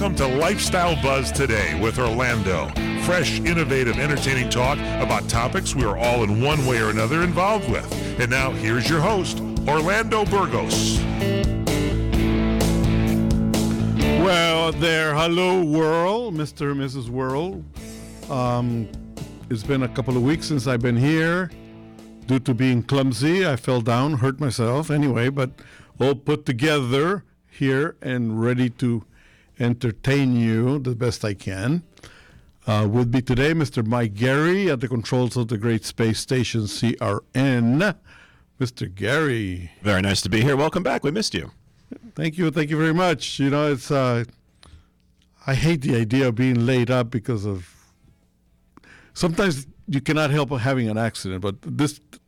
Welcome to Lifestyle Buzz Today with Orlando. Fresh, innovative, entertaining talk about topics we are all in one way or another involved with. And now, here's your host, Orlando Burgos. Well, there. Hello, world, Mr. and Mrs. World. It's been a couple of weeks since I've been here. Due to being clumsy, I fell down, hurt myself. Anyway, but all put together here and ready to entertain you the best I can. With me today, Mr. Mike Gary at the controls of the great space station CRN. Mr. Gary. Very nice to be here. Welcome back. We missed you. Thank you very much. You know, it's I hate the idea of being laid up because of sometimes you cannot help having an accident, but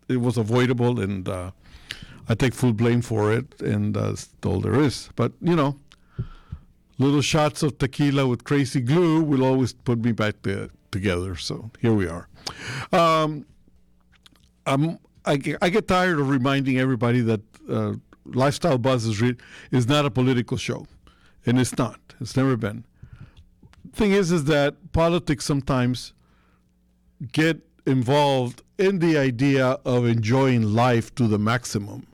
it was avoidable, and I take full blame for it, and that's all there is. But you know, little shots of tequila with crazy glue will always put me back together. So here we are. I get tired of reminding everybody that Lifestyle Buzz is not a political show, and it's not. It's never been. Thing is that politics sometimes get involved in the idea of enjoying life to the maximum,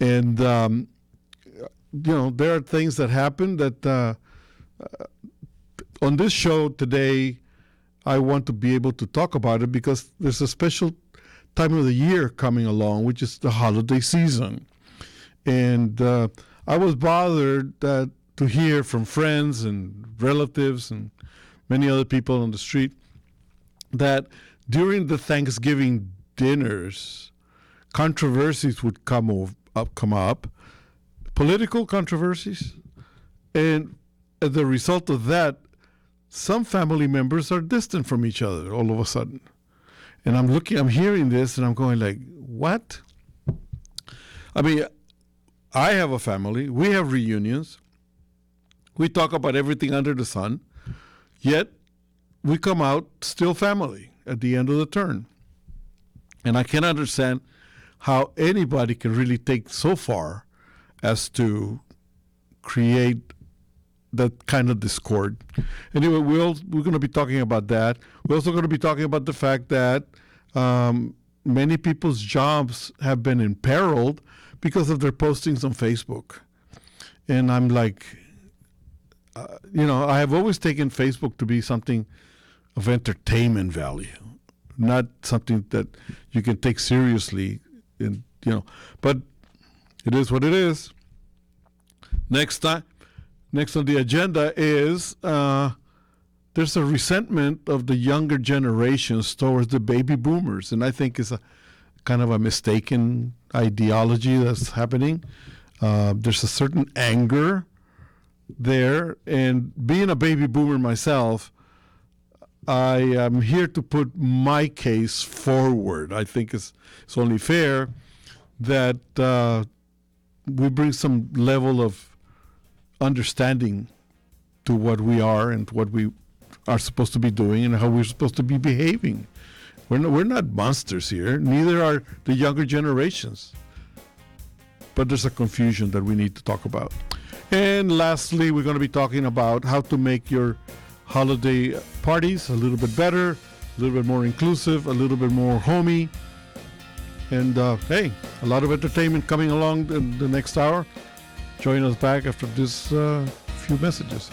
and you know, there are things that happen that on this show today I want to be able to talk about it because there's a special time of the year coming along, which is the holiday season. And I was bothered to hear from friends and relatives and many other people on the street that during the Thanksgiving dinners, controversies would come up, political controversies, and as a result of that, some family members are distant from each other all of a sudden. And I'm hearing this, and I'm going like, what? I mean, I have a family. We have reunions. We talk about everything under the sun, yet we come out still family at the end of the turn. And I can't understand how anybody can really take so far as to create that kind of discord. Anyway, we're going to be talking about that. We're also going to be talking about the fact that many people's jobs have been imperiled because of their postings on Facebook. And I'm like, you know, I have always taken Facebook to be something of entertainment value, not something that you can take seriously, and you know, but it is what it is. Next on the agenda is there's a resentment of the younger generations towards the baby boomers, and I think it's a kind of a mistaken ideology that's happening. There's a certain anger there, and being a baby boomer myself, I am here to put my case forward. I think it's only fair that we bring some level of understanding to what we are and what we are supposed to be doing and how we're supposed to be behaving. We're not monsters here. Neither are the younger generations. But there's a confusion that we need to talk about. And lastly, we're going to be talking about how to make your holiday parties a little bit better, a little bit more inclusive, a little bit more homey. And hey, a lot of entertainment coming along in the next hour. Join us back after this few messages.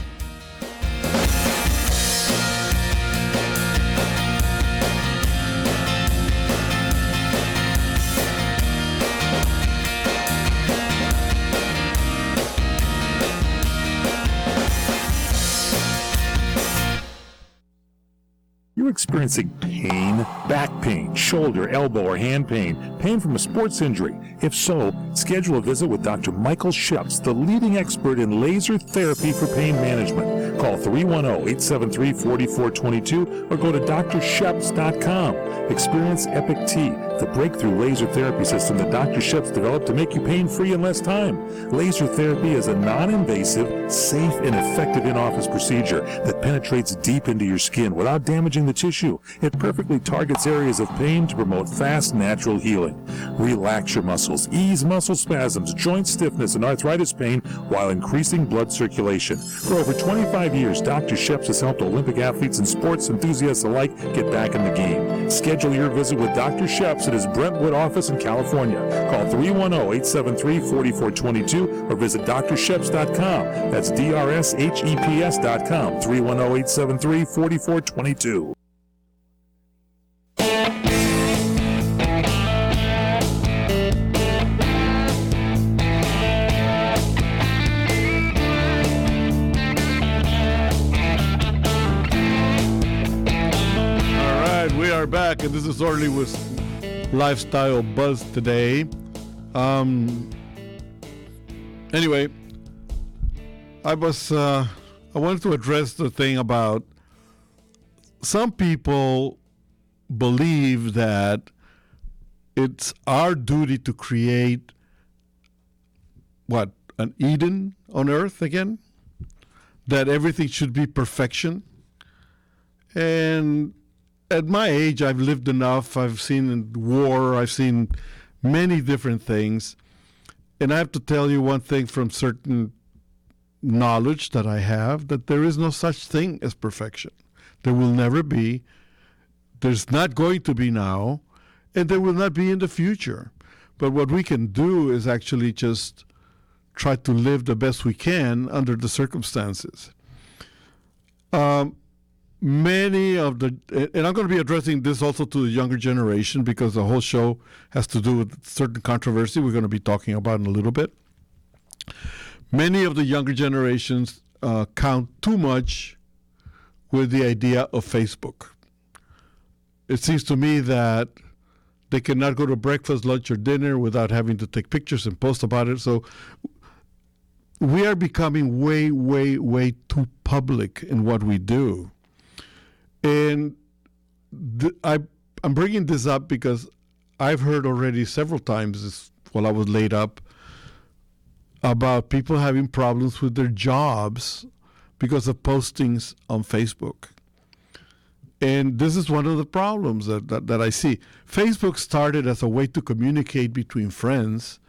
You're experiencing pain, back pain, shoulder, elbow, or hand pain, pain from a sports injury. If so, schedule a visit with Dr. Michael Sheps, the leading expert in laser therapy for pain management. Call 310-873-4422 or go to drsheps.com. Experience Epic T, the breakthrough laser therapy system that Dr. Sheps developed to make you pain-free in less time. Laser therapy is a non-invasive, safe, and effective in-office procedure that penetrates deep into your skin without damaging the tissue. It perfectly targets areas of pain to promote fast, natural healing. Relax your muscles, ease muscle muscle spasms, joint stiffness, and arthritis pain while increasing blood circulation. For over 25 years, Dr. Sheps has helped Olympic athletes and sports enthusiasts alike get back in the game. Schedule your visit with Dr. Sheps at his Brentwood office in California. Call 310-873-4422 or visit drsheps.com. That's DRSHEPS.com. 310-873-4422. We are back, and this is Orly with Lifestyle Buzz today. Anyway, I wanted to address the thing about some people believe that it's our duty to create an Eden on earth again, that everything should be perfection. And at my age, I've lived enough. I've seen war. I've seen many different things. And I have to tell you one thing from certain knowledge that I have, that there is no such thing as perfection. There will never be. There's not going to be now. And there will not be in the future. But what we can do is actually just try to live the best we can under the circumstances. Many of the, and I'm going to be addressing this also to the younger generation because the whole show has to do with certain controversy we're going to be talking about in a little bit. Many of the younger generations count too much with the idea of Facebook. It seems to me that they cannot go to breakfast, lunch, or dinner without having to take pictures and post about it. So we are becoming way, way, way too public in what we do. And I'm bringing this up because I've heard already several times while I was laid up about people having problems with their jobs because of postings on Facebook. And this is one of the problems that I see. Facebook started as a way to communicate between friends,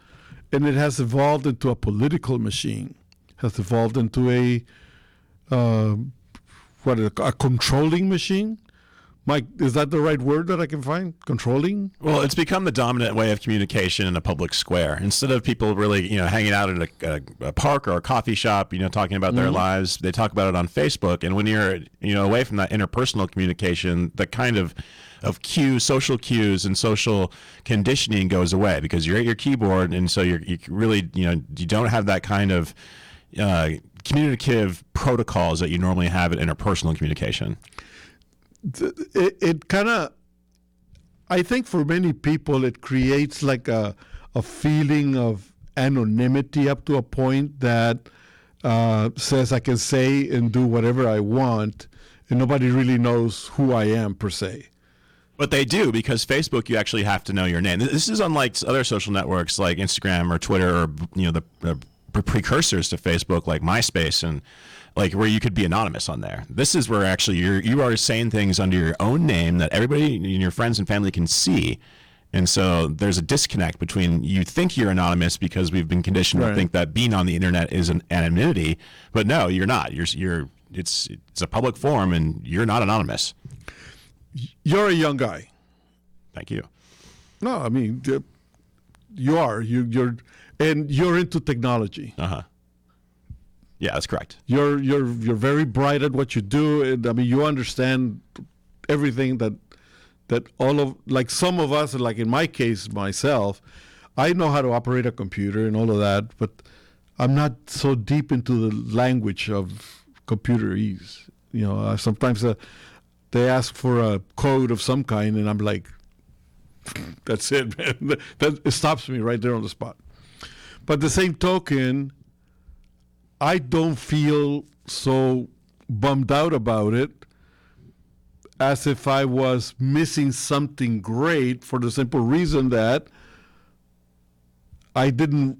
and it has evolved into a political machine, has evolved into a controlling machine? Mike, is that the right word that I can find? Controlling? Well, it's become the dominant way of communication in a public square. Instead of people really, hanging out at a park or a coffee shop, talking about their lives, they talk about it on Facebook. And when you're, away from that interpersonal communication, the kind of social cues and social conditioning goes away because you're at your keyboard, and so you really, you don't have that kind of communicative protocols that you normally have in interpersonal communication. It kind of, I think for many people, it creates like a feeling of anonymity up to a point that says I can say and do whatever I want, and nobody really knows who I am per se. But they do, because Facebook, you actually have to know your name. This is unlike other social networks like Instagram or Twitter or the precursors to Facebook like MySpace and like where you could be anonymous on there. This is where actually you are saying things under your own name that everybody and your friends and family can see. And so there's a disconnect between you think you're anonymous because we've been conditioned to think that being on the internet is an anonymity, but no, you're not. It's a public forum and you're not anonymous. You're a young guy. Thank you. No, I mean you are. You're into technology. Uh-huh. Yeah, that's correct. You're very bright at what you do, and I mean you understand everything that all of, like some of us, like in my case myself, I know how to operate a computer and all of that, but I'm not so deep into the language of computerese. Sometimes they ask for a code of some kind, and I'm like, that's it, man. It stops me right there on the spot. But the same token, I don't feel so bummed out about it as if I was missing something great, for the simple reason that I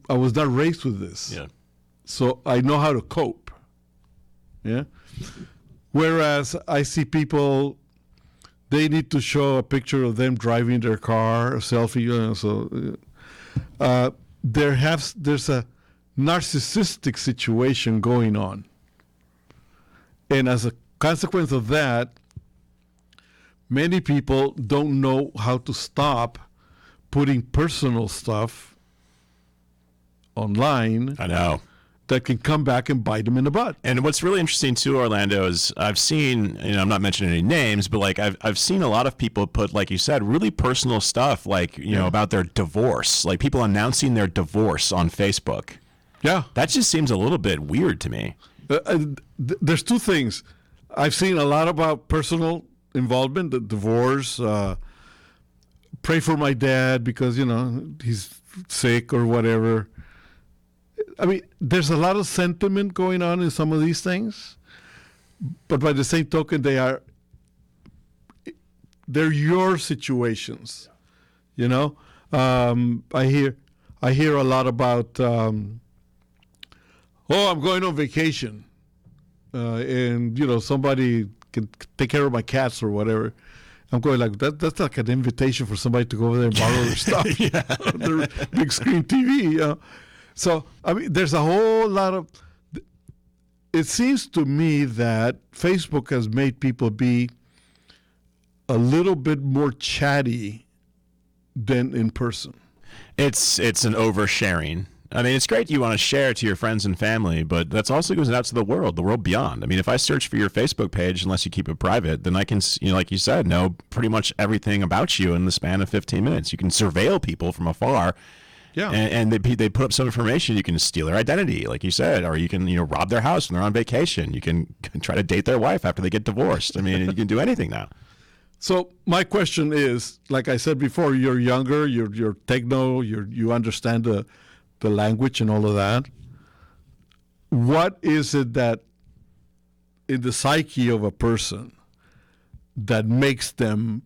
was not raised with this. Yeah. So I know how to cope. Yeah. Whereas I see people, they need to show a picture of them driving their car, a selfie, there's a narcissistic situation going on. And as a consequence of that, many people don't know how to stop putting personal stuff online. I know. That can come back and bite them in the butt. And what's really interesting too, Orlando, is I've seen, I'm not mentioning any names, but like I've seen a lot of people put, like you said, really personal stuff, like, about their divorce, like people announcing their divorce on Facebook. Yeah. That just seems a little bit weird to me. There's two things. I've seen a lot about personal involvement, the divorce, pray for my dad because, he's sick or whatever. I mean, there's a lot of sentiment going on in some of these things, but by the same token, they're your situations, I hear a lot about, I'm going on vacation, and somebody can take care of my cats or whatever. I'm going like that's like an invitation for somebody to go over there and borrow their stuff, their big screen TV. So, I mean, there's a whole lot of... It seems to me that Facebook has made people be a little bit more chatty than in person. It's an oversharing. I mean, it's great you want to share to your friends and family, but that's also goes out to the world beyond. I mean, if I search for your Facebook page, unless you keep it private, then I can, like you said, know pretty much everything about you in the span of 15 minutes. You can surveil people from afar. Yeah, and they put up some information. You can steal their identity, like you said, or you can rob their house when they're on vacation. You can try to date their wife after they get divorced. I mean, you can do anything now. So my question is, like I said before, you're younger, you're techno, you understand the language and all of that. What is it that in the psyche of a person that makes them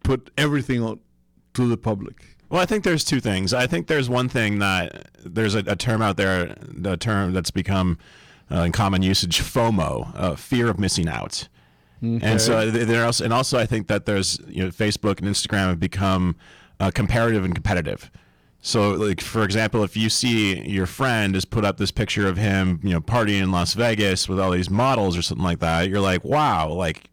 put everything on to the public? Well, I think there's two things. I think there's one thing that there's a term out there, the term that's become in common usage, FOMO, fear of missing out. Okay. And so also I think that there's Facebook and Instagram have become comparative and competitive. So, like, for example, if you see your friend has put up this picture of him, partying in Las Vegas with all these models or something like that, you're like, wow, like,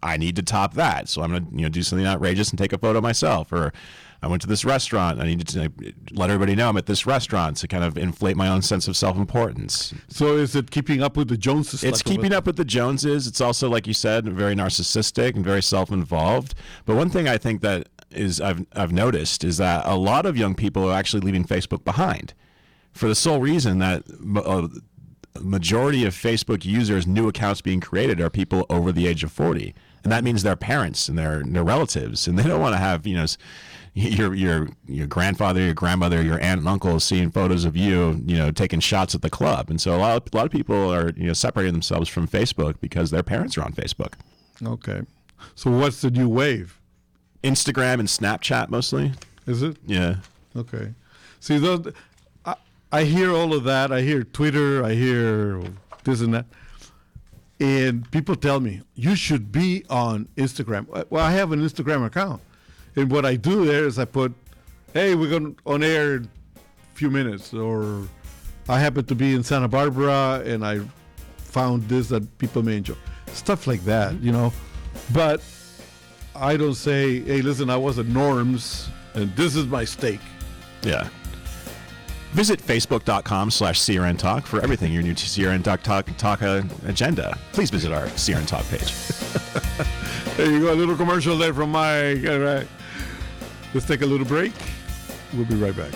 I need to top that. So I'm going to do something outrageous and take a photo myself. Or I went to this restaurant. I need to let everybody know I'm at this restaurant to kind of inflate my own sense of self-importance. So is it keeping up with the Joneses? It's keeping up with the Joneses. It's also, like you said, very narcissistic and very self-involved. But one thing I think that is I've noticed is that a lot of young people are actually leaving Facebook behind for the sole reason that majority of Facebook users' new accounts being created are people over the age of 40. And that means their parents and their relatives. And they don't want to have, your grandfather, your grandmother, your aunt and uncle seeing photos of you, taking shots at the club. And so a lot of people are, separating themselves from Facebook because their parents are on Facebook. Okay. So what's the new wave? Instagram and Snapchat mostly. Is it? Yeah. Okay. See, I hear all of that. I hear Twitter. I hear this and that. And people tell me, you should be on Instagram. Well, I have an Instagram account. And what I do there is I put, hey, we're going on air in a few minutes. Or I happen to be in Santa Barbara and I found this that people may enjoy. Stuff like that, But I don't say, hey, listen, I was at Norm's and this is my steak. Yeah. Visit facebook.com/CRN Talk for everything your new CRN Talk agenda. Please visit our CRN Talk page. There you go, a little commercial there from Mike. All right. Let's take a little break. We'll be right back.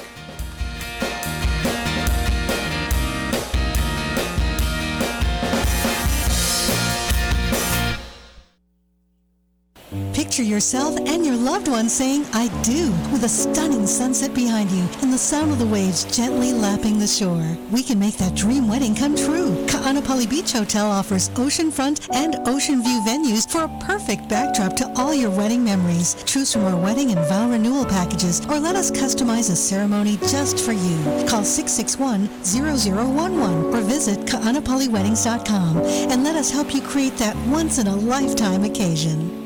Picture yourself and your loved one saying, I do, with a stunning sunset behind you and the sound of the waves gently lapping the shore. We can make that dream wedding come true. Ka'anapali Beach Hotel offers oceanfront and ocean view venues for a perfect backdrop to all your wedding memories. Choose from our wedding and vow renewal packages or let us customize a ceremony just for you. Call 661-0011 or visit ka'anapaliweddings.com and let us help you create that once-in-a-lifetime occasion.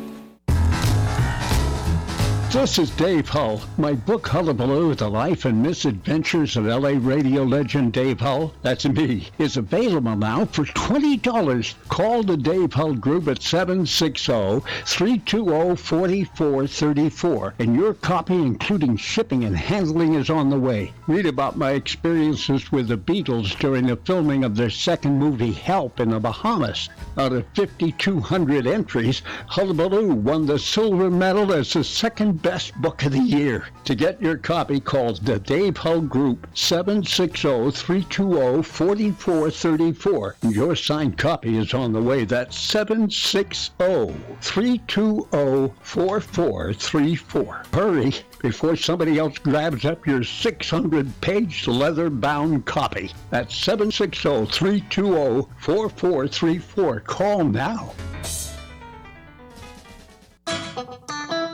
This is Dave Hull. My book, Hullabaloo, The Life and Misadventures of L.A. radio legend Dave Hull, that's me, is available now for $20. Call the Dave Hull Group at 760-320-4434, and your copy, including shipping and handling, is on the way. Read about my experiences with the Beatles during the filming of their second movie, Help, in the Bahamas. Out of 5,200 entries, Hullabaloo won the silver medal as the second best book of the year. To get your copy, call the Dave Hull Group, 760-320-4434. Your signed copy is on the way. That's 760-320-4434. Hurry before somebody else grabs up your 600-page leather-bound copy. That's 760-320-4434. Call now.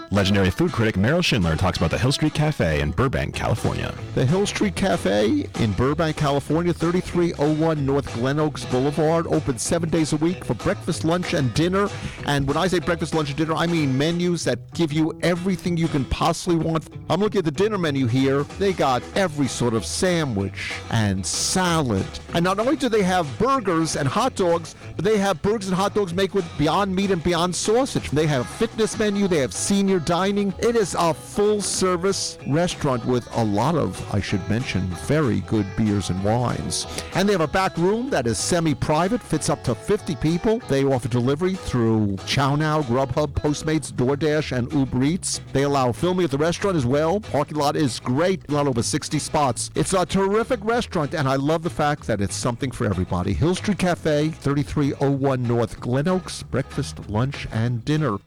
Legendary food critic Meryl Schindler talks about the Hill Street Cafe in Burbank, California. The Hill Street Cafe in Burbank, California, 3301 North Glen Oaks Boulevard, open 7 days a week for breakfast, lunch, and dinner. And when I say breakfast, lunch, and dinner, I mean menus that give you everything you can possibly want. I'm looking at the dinner menu here. They got every sort of sandwich and salad. And not only do they have burgers and hot dogs, but they have burgers and hot dogs made with Beyond Meat and Beyond Sausage. They have a fitness menu. They have senior dining. It is a full-service restaurant with a lot of, I should mention, very good beers and wines. And they have a back room that is semi-private, fits up to 50 people. They offer delivery through ChowNow, Grubhub, Postmates, DoorDash, and Uber Eats. They allow filming at the restaurant as well. Parking lot is great, not over 60 spots. It's a terrific restaurant, and I love the fact that it's something for everybody. Hill Street Cafe, 3301 North Glen Oaks, breakfast, lunch, and dinner.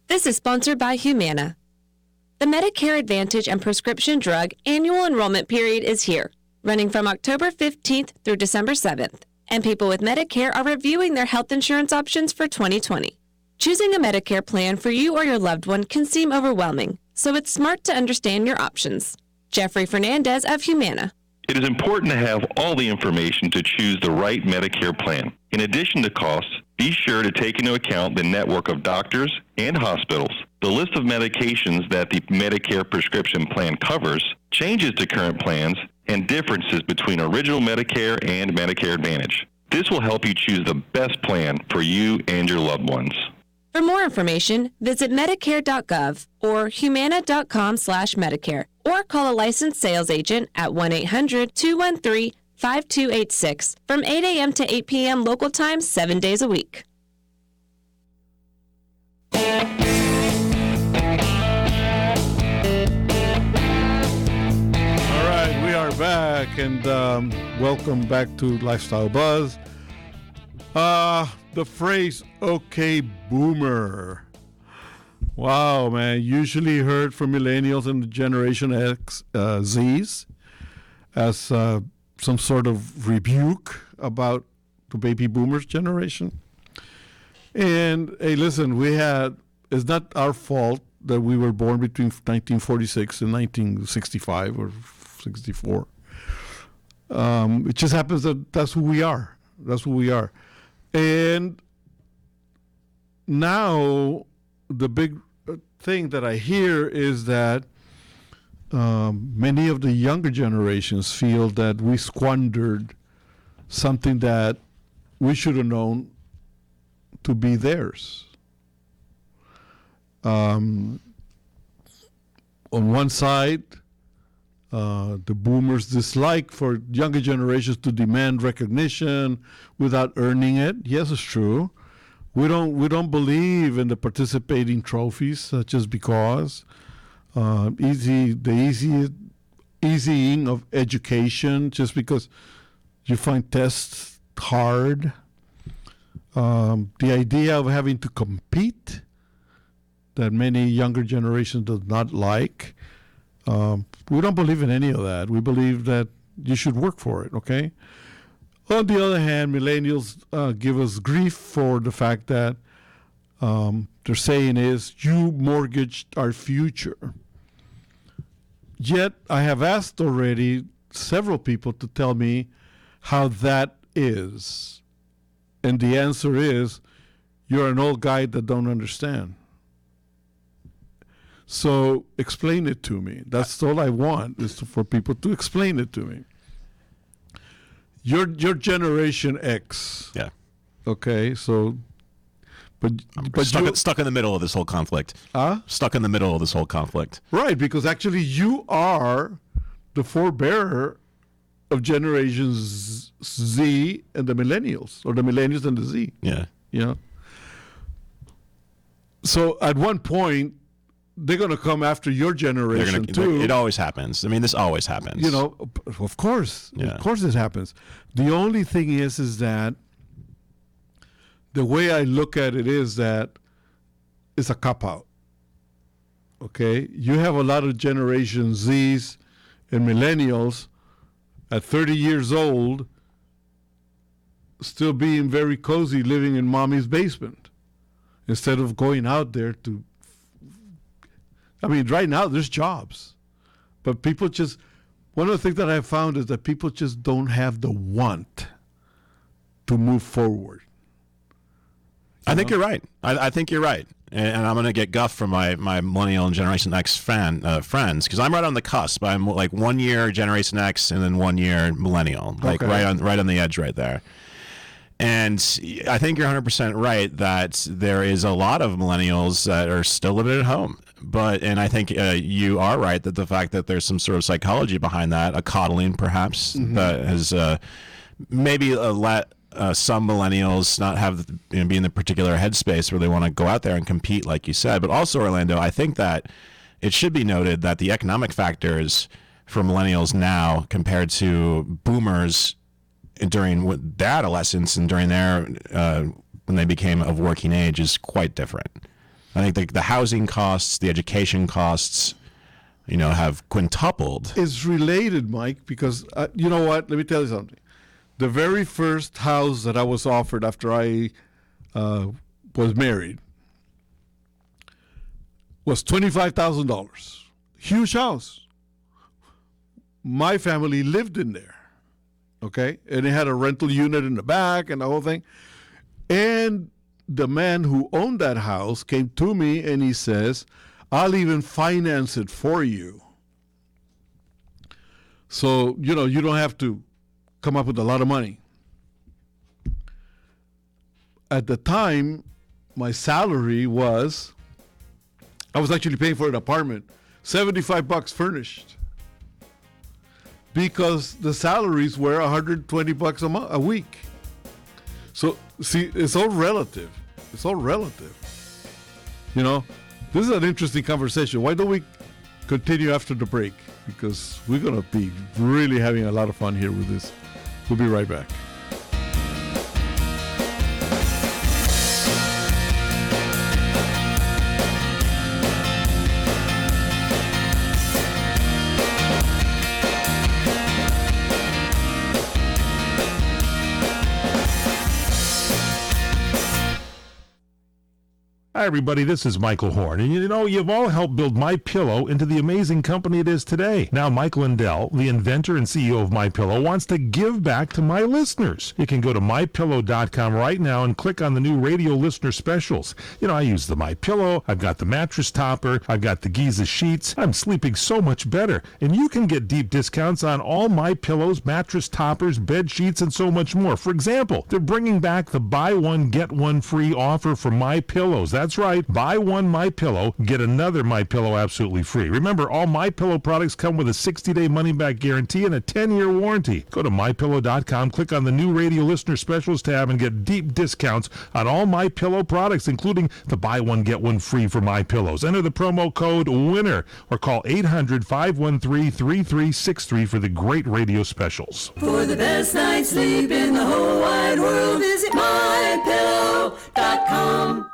This is sponsored by Humana. The Medicare Advantage and Prescription Drug Annual Enrollment Period is here, running from October 15th through December 7th, and people with Medicare are reviewing their health insurance options for 2020. Choosing a Medicare plan for you or your loved one can seem overwhelming, so it's smart to understand your options. Jeffrey Fernandez of Humana. It is important to have all the information to choose the right Medicare plan. In addition to costs, be sure to take into account the network of doctors and hospitals. The list of medications that the Medicare prescription plan covers, changes to current plans, and differences between original Medicare and Medicare Advantage. This will help you choose the best plan for you and your loved ones. For more information, visit Medicare.gov or Humana.com/Medicare, or call a licensed sales agent at 1-800-213-5286 from 8 a.m. to 8 p.m. local time, 7 days a week. All right, we are back, and welcome back to Lifestyle Buzz. The phrase, okay, boomer. Wow, man. Usually heard from millennials and Generation X, Zs, as some sort of rebuke about the baby boomers generation. And, hey, listen, it's not our fault that we were born between 1946 and 1965 or 64. It just happens that that's who we are. That's who we are. And now the big thing that I hear is that many of the younger generations feel that we squandered something that we should have known to be theirs. On one side, the boomers' dislike for younger generations to demand recognition without earning it. Yes, it's true. We don't believe in the participating trophies just because. Easying of education just because you find tests hard. The idea of having to compete that many younger generations does not like. We don't believe in any of that. We believe that you should work for it, okay? On the other hand, millennials give us grief for the fact that their saying is, you mortgaged our future. Yet, I have asked already several people to tell me how that is. And the answer is, you're an old guy that don't understand. So explain it to me. That's all I want, is for people to explain it to me. Your Generation X. Yeah. Okay, so, but stuck in the middle of this whole conflict. Stuck in the middle of this whole conflict. Right, because actually you are the forebearer of Generations Z and the Millennials, or the Millennials and the Z. Yeah. Yeah. So at one point, they're going to come after your generation too. It always happens. I mean, this always happens. You know, of course. Yeah. Of course it happens. The only thing is that the way I look at it is that it's a cop-out. Okay? You have a lot of Generation Zs and Millennials at 30 years old still being very cozy, living in mommy's basement, instead of going out there to... I mean, right now there's jobs, but people just... One of the things that I've found is that people just don't have the want to move forward. I think you're right. I think you're right. And I'm going to get guff from my Millennial and Generation X friends, because I'm right on the cusp. I'm like 1 year Generation X and then 1 year Millennial, like right on the edge right there. And I think you're 100% right that there is a lot of Millennials that are still living at home. And I think you are right that the fact that there's some sort of psychology behind that, a coddling perhaps, that has maybe let some Millennials not have, be in the particular headspace where they want to go out there and compete, like you said. But also, Orlando, I think that it should be noted that the economic factors for Millennials now compared to boomers during their adolescence and during their when they became of working age is quite different. I think the housing costs, the education costs, have quintupled. It's related, Mike, because you know what? Let me tell you something. The very first house that I was offered after I was married was $25,000. Huge house. My family lived in there, okay? And it had a rental unit in the back and the whole thing. And the man who owned that house came to me and he says, I'll even finance it for you. So, you don't have to come up with a lot of money. At the time, my salary was, I was actually paying for an apartment, $75 furnished. Because the salaries were $120 a week. So, see, it's all relative. It's all relative. This is an interesting conversation. Why don't we continue after the break? Because we're going to be really having a lot of fun here with this. We'll be right back. Hi, everybody. This is Michael Horn. And you've all helped build MyPillow into the amazing company it is today. Now, Mike Lindell, the inventor and CEO of MyPillow, wants to give back to my listeners. You can go to MyPillow.com right now and click on the new radio listener specials. I use the MyPillow. I've got the mattress topper. I've got the Giza sheets. I'm sleeping so much better. And you can get deep discounts on all MyPillows, mattress toppers, bed sheets, and so much more. For example, they're bringing back the buy one, get one free offer for MyPillows. That's right. Buy one MyPillow, get another MyPillow absolutely free. Remember, all MyPillow products come with a 60-day money-back guarantee and a 10-year warranty. Go to MyPillow.com, click on the new radio listener specials tab, and get deep discounts on all MyPillow products, including the buy one, get one free for MyPillows. Enter the promo code WINNER or call 800-513-3363 for the great radio specials. For the best night's sleep in the whole wide world, visit MyPillow.com.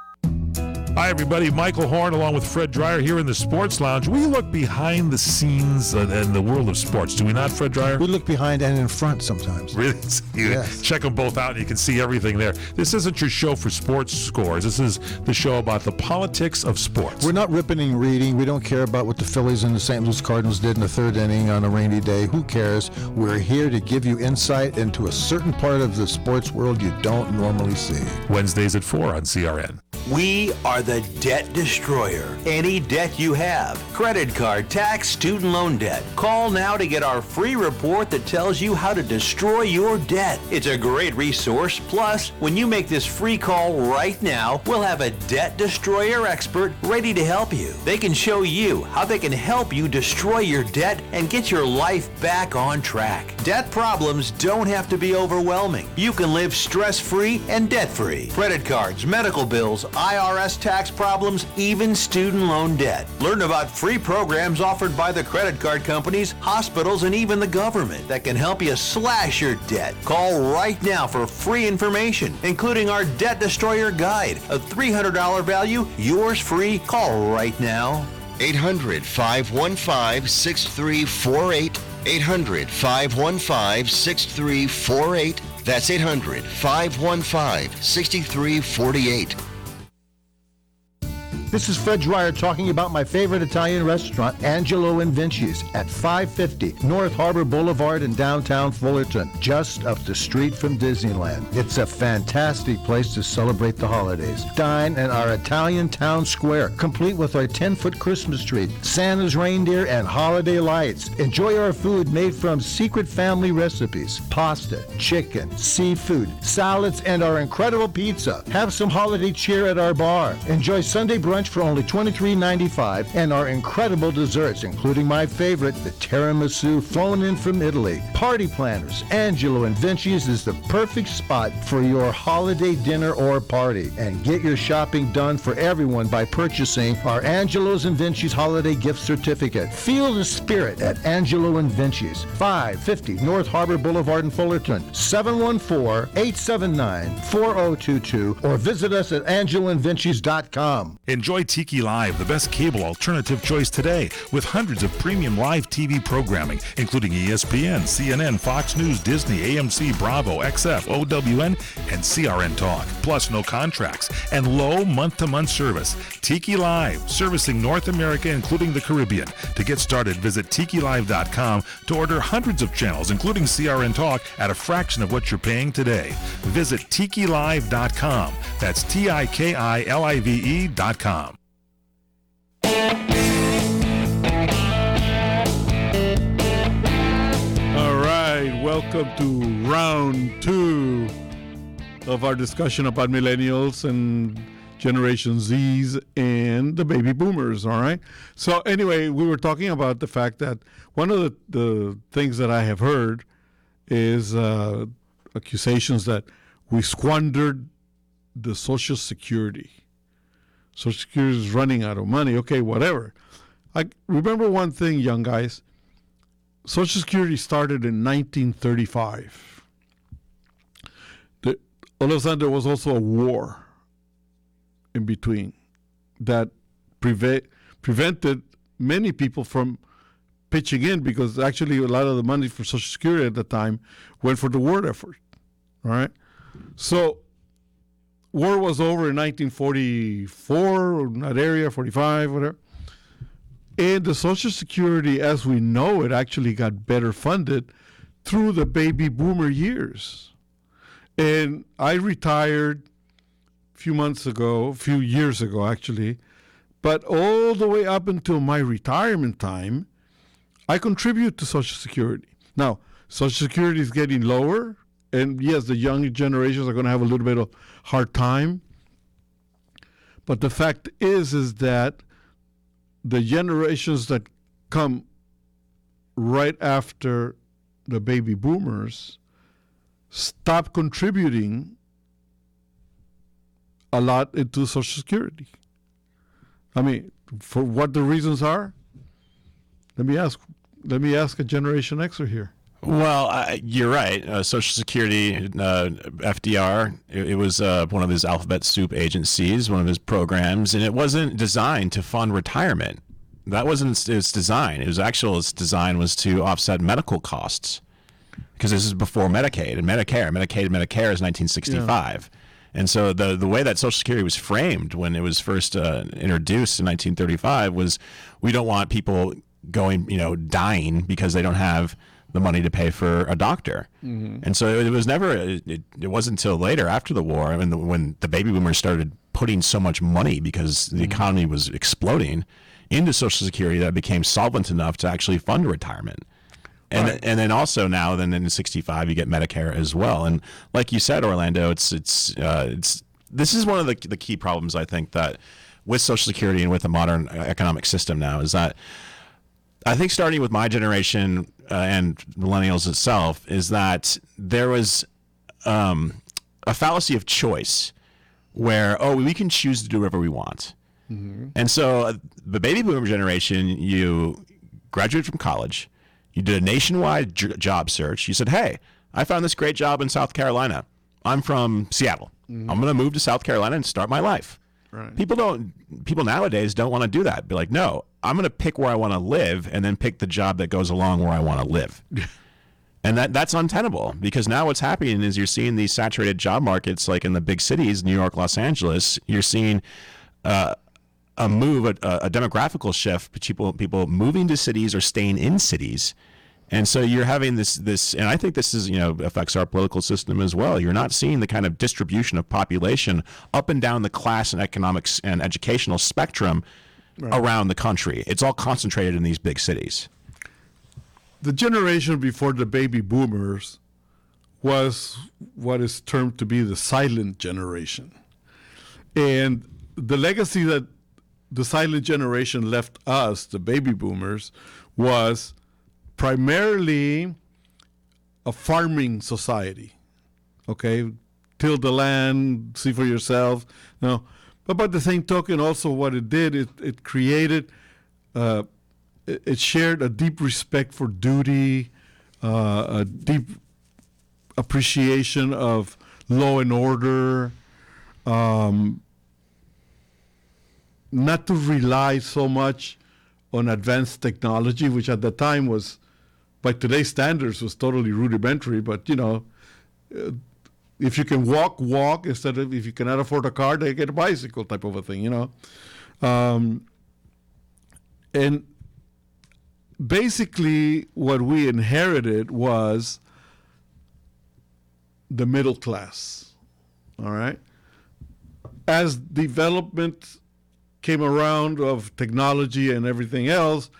Hi, everybody. Michael Horn along with Fred Dreyer here in the Sports Lounge. We look behind the scenes in the world of sports. Do we not, Fred Dreyer? We look behind and in front sometimes. Really? Yes. Check them both out and you can see everything there. This isn't your show for sports scores. This is the show about the politics of sports. We're not ripping and reading. We don't care about what the Phillies and the St. Louis Cardinals did in the third inning on a rainy day. Who cares? We're here to give you insight into a certain part of the sports world you don't normally see. Wednesdays at 4 on CRN. We are the debt destroyer. Any debt you have, credit card, tax, student loan debt, call now to get our free report that tells you how to destroy your debt. It's a great resource. Plus, when you make this free call right now, we'll have a debt destroyer expert ready to help you. They can show you how they can help you destroy your debt and get your life back on track. Debt problems don't have to be overwhelming. You can live stress-free and debt-free. Credit cards, medical bills, IRS tax problems, even student loan debt. Learn about free programs offered by the credit card companies, hospitals, and even the government that can help you slash your debt. Call right now for free information, including our Debt Destroyer Guide, a $300 value, yours free. Call right now. 800-515-6348. 800-515-6348. That's 800-515-6348. This is Fred Dreyer talking about my favorite Italian restaurant, Angelo Vincis, at 550 North Harbor Boulevard in downtown Fullerton, just up the street from Disneyland. It's a fantastic place to celebrate the holidays. Dine in our Italian town square, complete with our 10-foot Christmas tree, Santa's reindeer, and holiday lights. Enjoy our food made from secret family recipes, pasta, chicken, seafood, salads, and our incredible pizza. Have some holiday cheer at our bar. Enjoy Sunday brunch for only $23.95 and our incredible desserts, including my favorite, the tiramisu flown in from Italy. Party planners, Angelo Vincis is the perfect spot for your holiday dinner or party. And get your shopping done for everyone by purchasing our Angelo's and Vincis holiday gift certificate. Feel the spirit at Angelo and Vincis, 550 North Harbor Boulevard in Fullerton, 714-879-4022, or visit us at angeloandvincis.com. Enjoy Tiki Live, the best cable alternative choice today, with hundreds of premium live TV programming, including ESPN, CNN, Fox News, Disney, AMC, Bravo, XF, OWN, and CRN Talk. Plus no contracts and low month-to-month service. Tiki Live, servicing North America, including the Caribbean. To get started, visit TikiLive.com to order hundreds of channels, including CRN Talk, at a fraction of what you're paying today. Visit TikiLive.com. That's TikiLive.com. All right, welcome to round 2 of our discussion about millennials and Generation Zs and the baby boomers, all right? So anyway, we were talking about the fact that one of the things that I have heard is accusations that we squandered the Social Security. Social Security is running out of money. Okay, whatever. I remember one thing, young guys. Social Security started in 1935. All of a sudden, there was also a war in between that prevented many people from pitching in, because actually a lot of the money for Social Security at the time went for the war effort. All right? So war was over in 1944, in that area, 45, whatever. And the Social Security, as we know it, actually got better funded through the baby boomer years. And I retired a few years ago, actually. But all the way up until my retirement time, I contribute to Social Security. Now, Social Security is getting lower. And yes, the young generations are going to have a little bit of hard time. But the fact is that the generations that come right after the baby boomers stop contributing a lot into Social Security. I mean, for what the reasons are, let me ask a Generation Xer here. Well, you're right. Social Security, FDR, it was one of his alphabet soup agencies, one of his programs, and it wasn't designed to fund retirement. That wasn't its design. Its design was to offset medical costs, because this is before Medicaid and Medicare. Medicaid and Medicare is 1965. Yeah. And so the way that Social Security was framed when it was first introduced in 1935 was, we don't want people dying because they don't have the money to pay for a doctor. Mm-hmm. And so it was never, it wasn't until later after the war, when the baby boomers started putting so much money because the economy was exploding into Social Security that it became solvent enough to actually fund retirement. And and then also now then in 65 you get Medicare as well. And like you said, Orlando, it's this is one of the key problems I think that with Social Security and with the modern economic system now is that I think starting with my generation and millennials itself is that there was a fallacy of choice where, we can choose to do whatever we want. And so the baby boomer generation, you graduated from college, you did a nationwide job search. You said, hey, I found this great job in South Carolina. I'm from Seattle. I'm going to move to South Carolina and start my life. Right. People nowadays don't want to do that. Be like, no, I'm going to pick where I want to live and then pick the job that goes along where I want to live. And that's untenable because now what's happening is you're seeing these saturated job markets like in the big cities, New York, Los Angeles. You're seeing a demographical shift, people moving to cities or staying in cities. And so you're having this, and I think this is, affects our political system as well. You're not seeing the kind of distribution of population up and down the class and economics and educational spectrum around the country. It's all concentrated in these big cities. The generation before the baby boomers was what is termed to be the silent generation. And the legacy that the silent generation left us, the baby boomers, was primarily a farming society. Okay? Till the land, see for yourself. No. But by the same token, also what it did, it created, it shared a deep respect for duty, a deep appreciation of law and order, not to rely so much on advanced technology, which at the time was, by today's standards, was totally rudimentary. But, if you can walk instead of, if you cannot afford a car, they get a bicycle type of a thing, And basically what we inherited was the middle class, all right? As development came around of technology and everything else,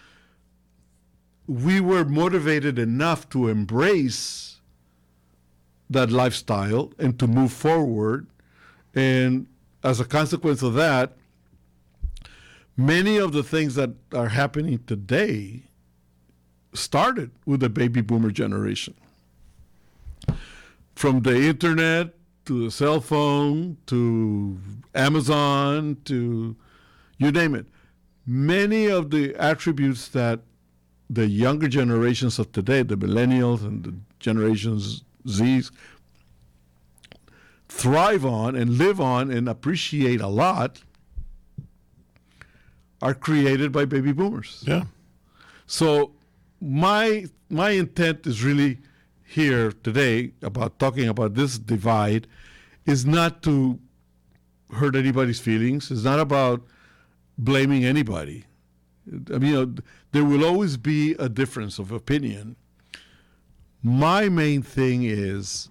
we were motivated enough to embrace that lifestyle and to move forward. And as a consequence of that, many of the things that are happening today started with the baby boomer generation. From the internet to the cell phone to Amazon to you name it. Many of the attributes that the younger generations of today, the millennials and the generations Z's, thrive on and live on and appreciate a lot are created by baby boomers. Yeah. So my intent is really here today about talking about this divide is not to hurt anybody's feelings. It's not about blaming anybody. I mean, there will always be a difference of opinion. My main thing is,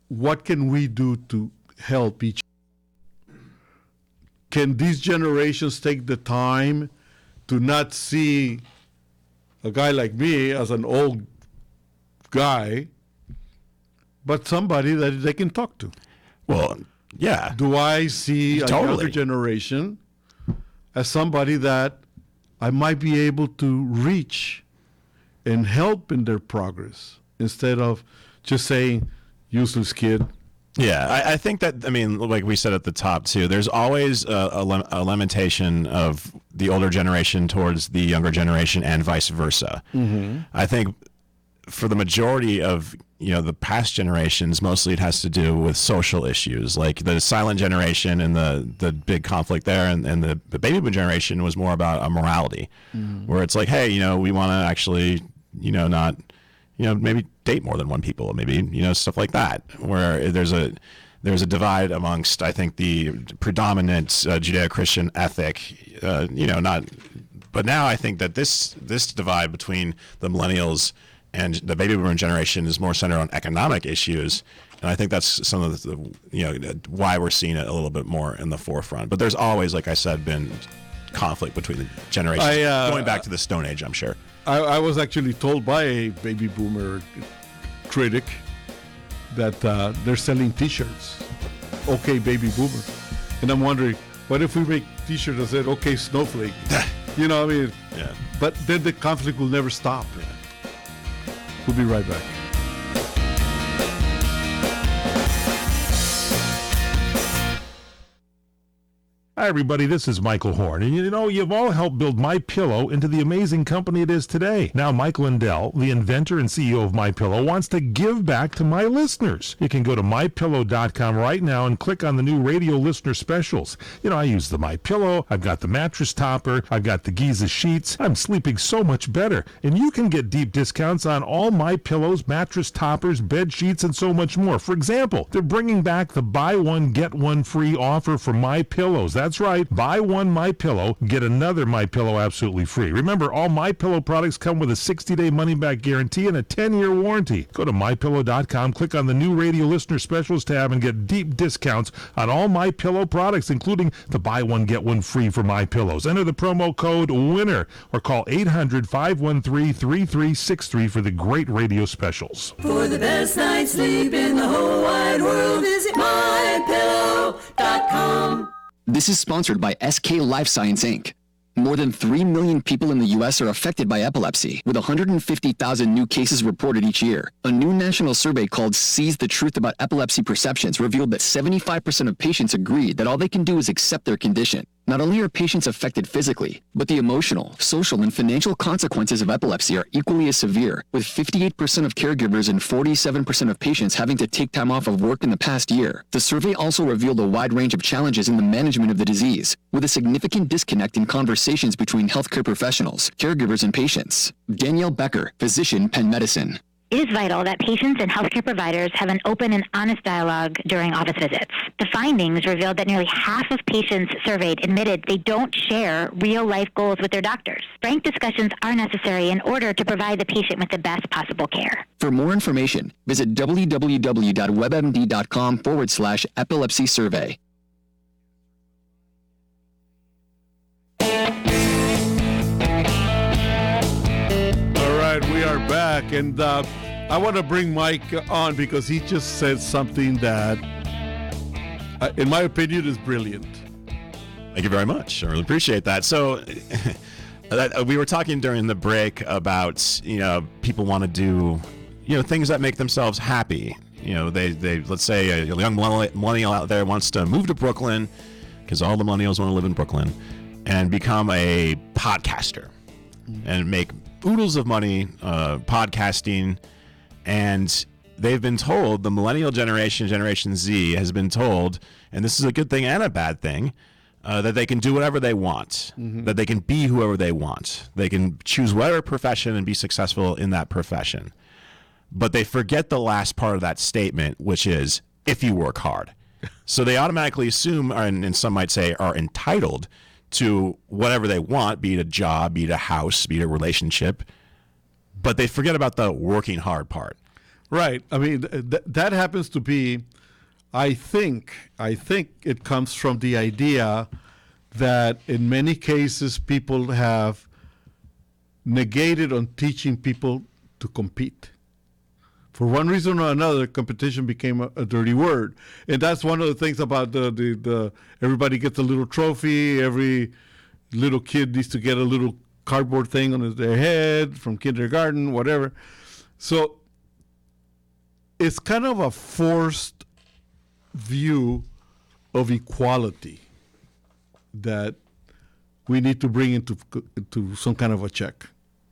what can we do to help each other? Can these generations take the time to not see a guy like me as an old guy, but somebody that they can talk to? Well, yeah. Do I see a younger generation as somebody that I might be able to reach and help in their progress instead of just saying, useless kid? Yeah, I think that, I mean, like we said at the top too, there's always a limitation of the older generation towards the younger generation and vice versa. Mm-hmm. I think for the majority of the past generations, mostly it has to do with social issues, like the silent generation and the big conflict there, and the baby boom generation was more about a morality, where it's like, hey, we want to actually, not, maybe date more than one people, maybe, stuff like that, where there's a divide amongst, I think, the predominant Judeo-Christian ethic, not, but now I think that this divide between the millennials and the baby boomer generation is more centered on economic issues, And I think that's some of the why we're seeing it a little bit more in the forefront. But there's always, like I said, been conflict between the generations, going back to the Stone Age, I'm sure. I was actually told by a baby boomer critic that they're selling T-shirts. Okay, baby boomer. And I'm wondering, what if we make T-shirts that said, okay, snowflake? You know, I mean, yeah. But then the conflict will never stop. Yeah. We'll be right back. Hi, everybody. This is Michael Horn. And you've all helped build MyPillow into the amazing company it is today. Now, Mike Lindell, the inventor and CEO of MyPillow, wants to give back to my listeners. You can go to MyPillow.com right now and click on the new radio listener specials. I use the MyPillow. I've got the mattress topper. I've got the Giza sheets. I'm sleeping so much better. And you can get deep discounts on all MyPillows, mattress toppers, bed sheets, and so much more. For example, they're bringing back the buy one, get one free offer for MyPillows. That's right. Buy one MyPillow, get another MyPillow absolutely free. Remember, all MyPillow products come with a 60-day money-back guarantee and a 10-year warranty. Go to MyPillow.com, click on the new radio listener specials tab, and get deep discounts on all MyPillow products, including the buy one, get one free for MyPillows. Enter the promo code WINNER or call 800-513-3363 for the great radio specials. For the best night's sleep in the whole wide world, visit MyPillow.com. This is sponsored by SK Life Science, Inc. More than 3 million people in the U.S. are affected by epilepsy, with 150,000 new cases reported each year. A new national survey called Seize the Truth About Epilepsy Perceptions revealed that 75% of patients agree that all they can do is accept their condition. Not only are patients affected physically, but the emotional, social, and financial consequences of epilepsy are equally as severe, with 58% of caregivers and 47% of patients having to take time off of work in the past year. The survey also revealed a wide range of challenges in the management of the disease, with a significant disconnect in conversations between healthcare professionals, caregivers, and patients. Danielle Becker, physician, Penn Medicine. It is vital that patients and healthcare providers have an open and honest dialogue during office visits. The findings revealed that nearly half of patients surveyed admitted they don't share real-life goals with their doctors. Frank discussions are necessary in order to provide the patient with the best possible care. For more information, visit www.webmd.com/epilepsy survey. All right, we are back, and I want to bring Mike on because he just said something that, in my opinion, is brilliant. Thank you very much. I really appreciate that. So, we were talking during the break about people want to do things that make themselves happy. They let's say a young millennial out there wants to move to Brooklyn because all the millennials want to live in Brooklyn and become a podcaster and make oodles of money podcasting. And they've been told, the millennial generation, Generation Z, has been told, and this is a good thing and a bad thing, that they can do whatever they want, that they can be whoever they want. They can choose whatever profession and be successful in that profession. But they forget the last part of that statement, which is, if you work hard. So they automatically assume, and some might say are entitled to whatever they want, be it a job, be it a house, be it a relationship, but they forget about the working hard part. Right. I mean, that happens to be, I think it comes from the idea that in many cases people have negated on teaching people to compete. For one reason or another, competition became a dirty word. And that's one of the things about the everybody gets a little trophy, every little kid needs to get a little cardboard thing on their head from kindergarten, whatever. So it's kind of a forced view of equality that we need to bring into some kind of a check.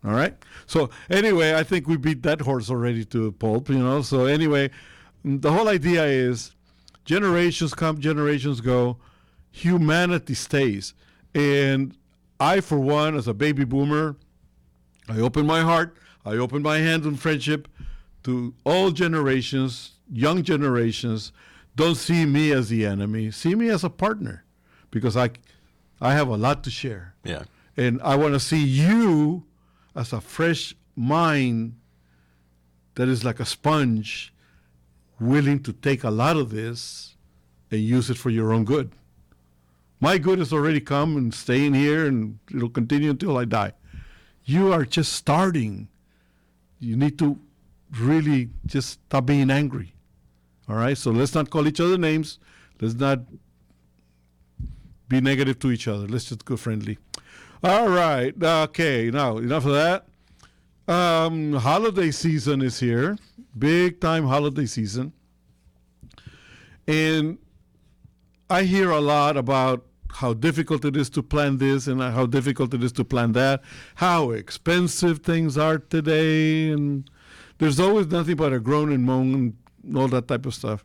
All right? So anyway, I think we beat that horse already to a pulp, So anyway, the whole idea is generations come, generations go, humanity stays. And I, for one, as a baby boomer, I open my heart, I open my hand in friendship to all generations, young generations. Don't see me as the enemy. See me as a partner because I have a lot to share. Yeah. And I want to see you as a fresh mind that is like a sponge, willing to take a lot of this and use it for your own good. My good has already come and staying here, and it'll continue until I die. You are just starting. You need to really just stop being angry. All right? So let's not call each other names. Let's not be negative to each other. Let's just go friendly. All right. Okay. Now, enough of that. Holiday season is here. Big time holiday season. And I hear a lot about how difficult it is to plan this and how difficult it is to plan that, how expensive things are today. And there's always nothing but a groan and moan and all that type of stuff.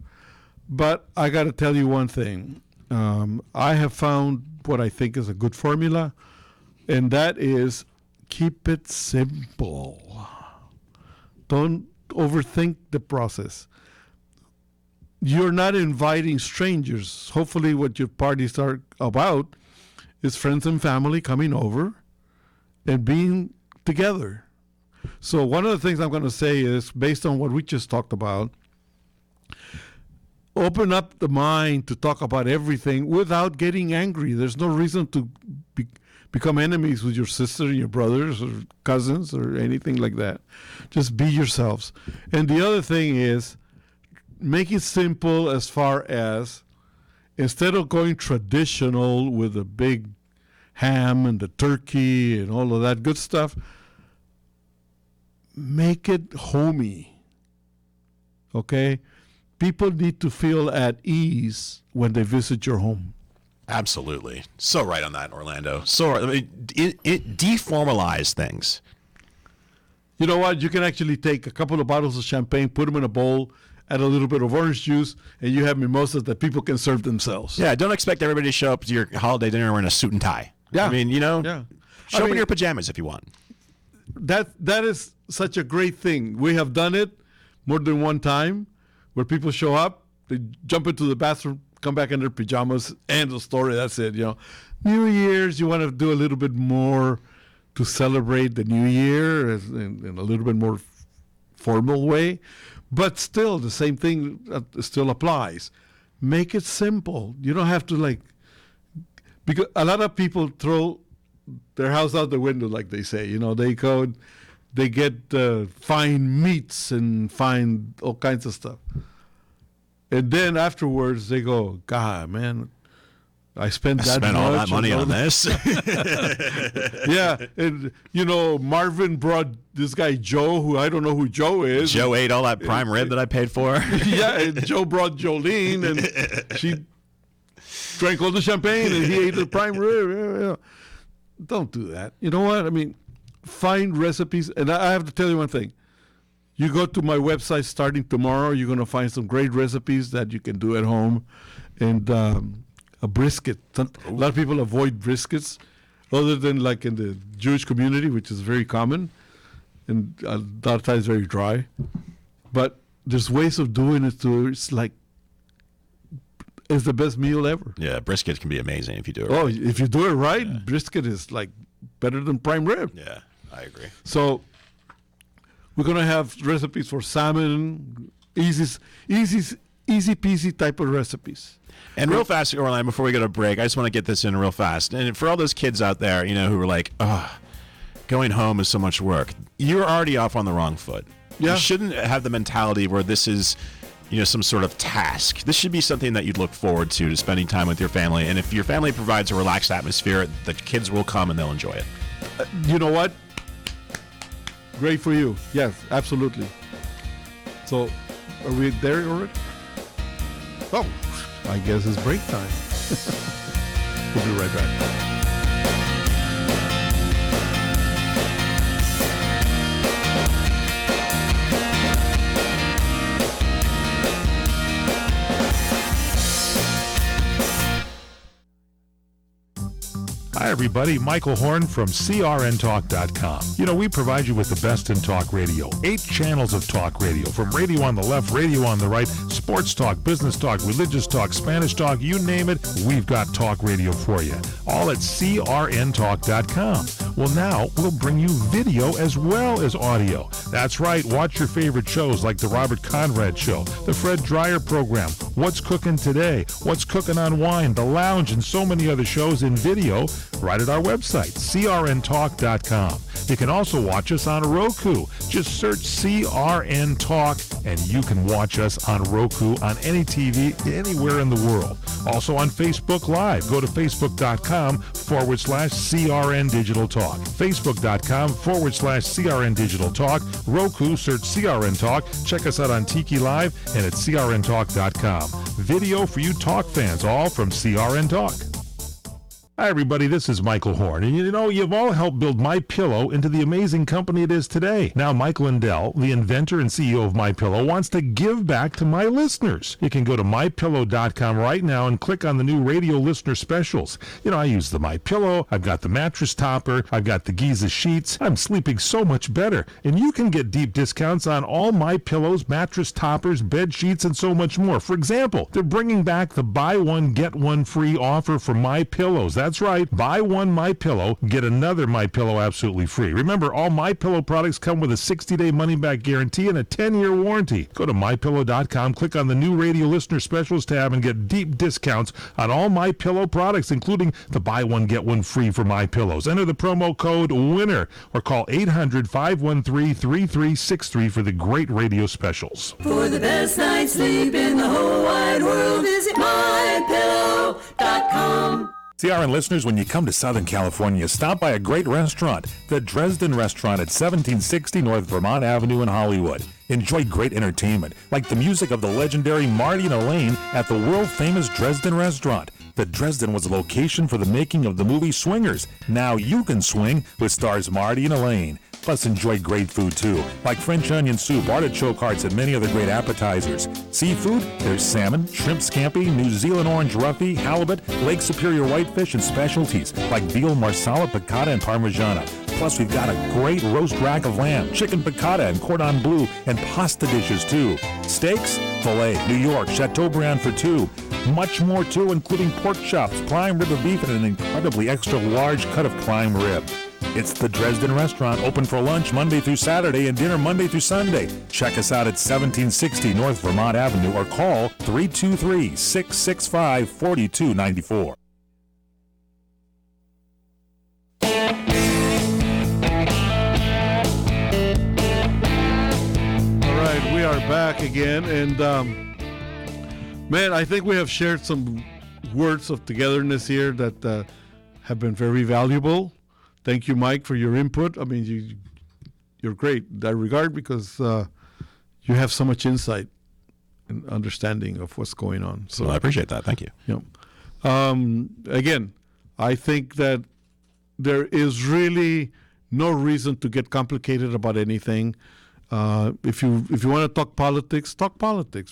But I got to tell you one thing. I have found what I think is a good formula, and that is keep it simple. Don't overthink the process. You're not inviting strangers. Hopefully what your parties are about is friends and family coming over and being together. So one of the things I'm going to say is, based on what we just talked about, open up the mind to talk about everything without getting angry. There's no reason to become enemies with your sister and your brothers or cousins or anything like that. Just be yourselves. And the other thing is, make it simple as far as, instead of going traditional with the big ham and the turkey and all of that good stuff, make it homey. Okay? People need to feel at ease when they visit your home. Absolutely. So right on that, Orlando. So it deformalize things. You know what? You can actually take a couple of bottles of champagne, put them in a bowl, add a little bit of orange juice, and you have mimosas that people can serve themselves. Yeah, don't expect everybody to show up to your holiday dinner wearing a suit and tie. Yeah. I mean, show up in your pajamas if you want. That is such a great thing. We have done it more than one time, where people show up, they jump into the bathroom, come back in their pajamas, end of story, that's it. New Year's, you want to do a little bit more to celebrate the new year in a little bit more formal way. But still, the same thing still applies. Make it simple. You don't have to because a lot of people throw their house out the window, like they say. They go, they get fine meats and find all kinds of stuff. And then afterwards they go, God, man, I spent all that money on this. Yeah, and Marvin brought this guy Joe, who I don't know who Joe is. Joe ate all that prime rib that I paid for. Yeah, and Joe brought Jolene, and she drank all the champagne, and he ate the prime rib. Yeah. Don't do that. You know what? I mean, find recipes, and I have to tell you one thing. You go to my website starting tomorrow, you're going to find some great recipes that you can do at home. And a brisket. A lot of people avoid briskets, other than like in the Jewish community, which is very common, and a lot of times very dry. But there's ways of doing it to it's the best meal ever. Yeah, brisket can be amazing if you do it right. right. If you do it right, brisket is better than prime rib. Yeah, I agree. So we're going to have recipes for salmon, easy peasy type of recipes. And real fast, Orlando, before we go to break, I just want to get this in real fast. And for all those kids out there, who are like, going home is so much work. You're already off on the wrong foot. Yeah. You shouldn't have the mentality where this is, some sort of task. This should be something that you'd look forward to spending time with your family. And if your family provides a relaxed atmosphere, the kids will come and they'll enjoy it. You know what? Great for you. Yes, absolutely. So, are we there already? Oh, I guess it's break time. We'll be right back. Hi, everybody. Michael Horn from CRNTalk.com. You know, we provide you with the best in talk radio. 8 channels of talk radio, from radio on the left, radio on the right, sports talk, business talk, religious talk, Spanish talk, you name it, we've got talk radio for you. All at CRNTalk.com. Well, now we'll bring you video as well as audio. That's right. Watch your favorite shows like The Robert Conrad Show, The Fred Dreyer Program, What's Cooking Today, What's Cooking on Wine, The Lounge, and so many other shows in video right at our website, CRNTalk.com. You can also watch us on Roku. Just search CRN Talk, and you can watch us on Roku on any TV anywhere in the world. Also on Facebook Live. Go to Facebook.com/CRN Digital Talk. Facebook.com/CRN Digital Talk. Roku, search CRN Talk. Check us out on Tiki Live and at CRNTalk.com. Video for you talk fans, all from CRN Talk. Hi, everybody. This is Michael Horn. And you know, you've all helped build MyPillow into the amazing company it is today. Now, Mike Lindell, the inventor and CEO of MyPillow, wants to give back to my listeners. You can go to MyPillow.com right now and click on the new radio listener specials. You know, I use the MyPillow. I've got the mattress topper. I've got the Giza sheets. I'm sleeping so much better. And you can get deep discounts on all MyPillows, mattress toppers, bed sheets, and so much more. For example, they're bringing back the buy one, get one free offer for MyPillows. That's right. Buy one MyPillow, get another MyPillow absolutely free. Remember, all MyPillow products come with a 60-day money-back guarantee and a 10-year warranty. Go to MyPillow.com, click on the new radio listener specials tab, and get deep discounts on all MyPillow products, including the buy one, get one free for MyPillows. Enter the promo code WINNER or call 800-513-3363 for the great radio specials. For the best night's sleep in the whole wide world, visit MyPillow.com. CRN listeners, when you come to Southern California, stop by a great restaurant, the Dresden Restaurant at 1760 North Vermont Avenue in Hollywood. Enjoy great entertainment, like the music of the legendary Marty and Elaine at the world-famous Dresden Restaurant. The Dresden was a location for the making of the movie Swingers. Now you can swing with stars Marty and Elaine. Plus, enjoy great food, too, like French onion soup, artichoke hearts, and many other great appetizers. Seafood, there's salmon, shrimp scampi, New Zealand orange roughy, halibut, Lake Superior whitefish, and specialties like veal, marsala, piccata, and parmigiana. Plus, we've got a great roast rack of lamb, chicken piccata, and cordon bleu, and pasta dishes, too. Steaks, filet, New York, Chateaubriand for 2. Much more, too, including pork chops, prime rib of beef, and an incredibly extra large cut of prime rib. It's the Dresden Restaurant, open for lunch Monday through Saturday and dinner Monday through Sunday. Check us out at 1760 North Vermont Avenue or call 323-665-4294. All right, we are back again, and man, I think we have shared some words of togetherness here that have been very valuable. Thank you, Mike, for your input. I mean, you're great in that regard because you have so much insight and understanding of what's going on. So well, I appreciate that. Thank you. Again, I think that there is really no reason to get complicated about anything. If you want to talk politics,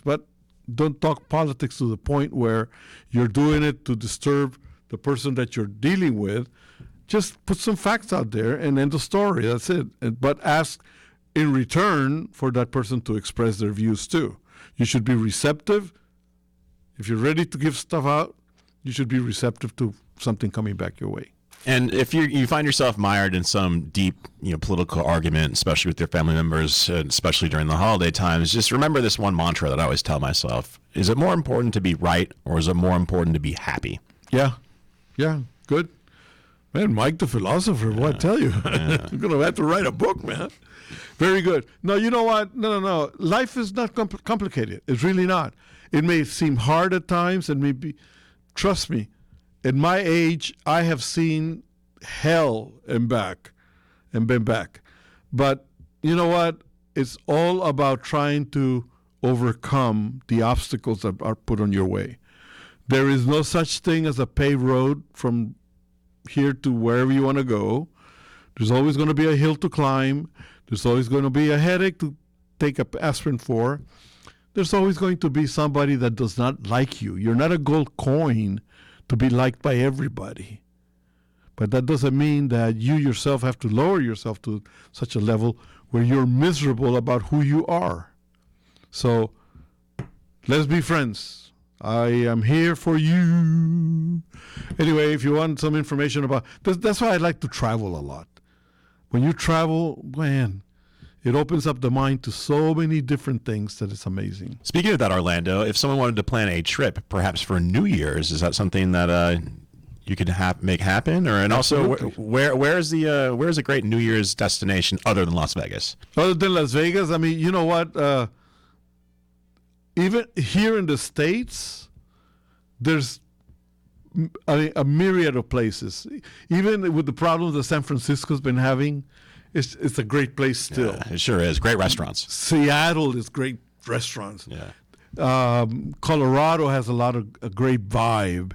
but don't talk politics to the point where you're doing it to disturb the person that you're dealing with. Just put some facts out there and end the story. That's it. But ask in return for that person to express their views too. You should be receptive. If you're ready to give stuff out, you should be receptive to something coming back your way. And if you find yourself mired in some deep, political argument, especially with your family members, and especially during the holiday times, just remember this one mantra that I always tell myself: is it more important to be right, or is it more important to be happy? Yeah, good. Man, Mike the philosopher, what I tell you? I'm going to have to write a book, man. Very good. No, you know what? No. Life is not complicated. It's really not. It may seem hard at times, and maybe, trust me, at my age, I have seen hell and been back. But you know what? It's all about trying to overcome the obstacles that are put on your way. There is no such thing as a paved road from here to wherever you want to go. There's always going to be a hill to climb. There's always going to be a headache to take up aspirin for. There's always going to be somebody that does not like you. You're not a gold coin to be liked by everybody. But that doesn't mean that you yourself have to lower yourself to such a level where you're miserable about who you are. So let's be friends. I am here for you. Anyway, if you want some information about that's why I like to travel a lot. When you travel, man, it opens up the mind to so many different things that it's amazing. Speaking of that, Orlando, if someone wanted to plan a trip, perhaps for New Year's, is that something that you could make happen? Or and Absolutely. also, where's a great New Year's destination other than Las Vegas? Other than Las Vegas, I mean, you know what? Even here in the States, there's a myriad of places. Even with the problems that San Francisco's been having, it's a great place still. Yeah, it sure is. Great restaurants. Seattle is great restaurants. Yeah. Colorado has a lot of a great vibe.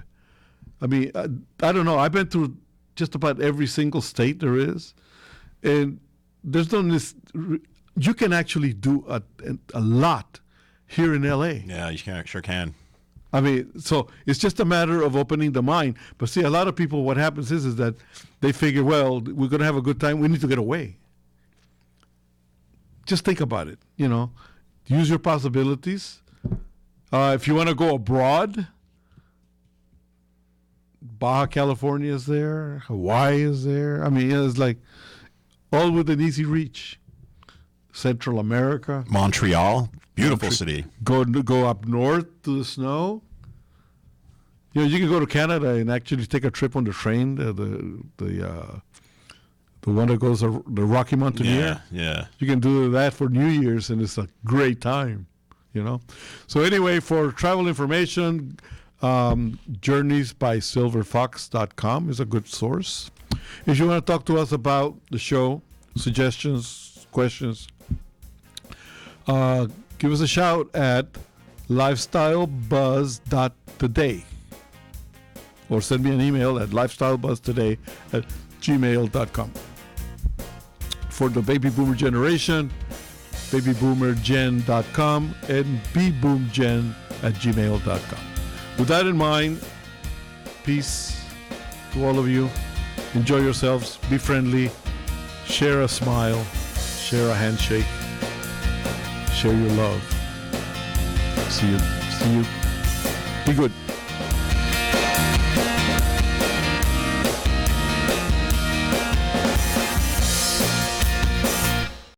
I mean, I don't know. I've been through just about every single state there is, and there's no this. You can actually do a lot here in LA. Yeah, you sure can. I mean, so it's just a matter of opening the mind. But see, a lot of people, what happens is that they figure, well, we're going to have a good time. We need to get away. Just think about it. You know, use your possibilities. If you want to go abroad, Baja California is there. Hawaii is there. I mean, it's like all within easy reach. Central America. Montreal. Beautiful city. Go up north to the snow. You know, you can go to Canada and actually take a trip on the train, the one that goes the Rocky Mountaineer. Yeah. You can do that for New Year's, and it's a great time. You know. So anyway, for travel information, journeysbysilverfox.com is a good source. If you want to talk to us about the show, suggestions, questions, give us a shout at lifestylebuzz.today or send me an email at lifestylebuzztoday@gmail.com. For the baby boomer generation, babyboomergen.com and bboomgen@gmail.com. With that in mind, peace to all of you. Enjoy yourselves. Be friendly. Share a smile. Share a handshake. Share your love. See you. Be good.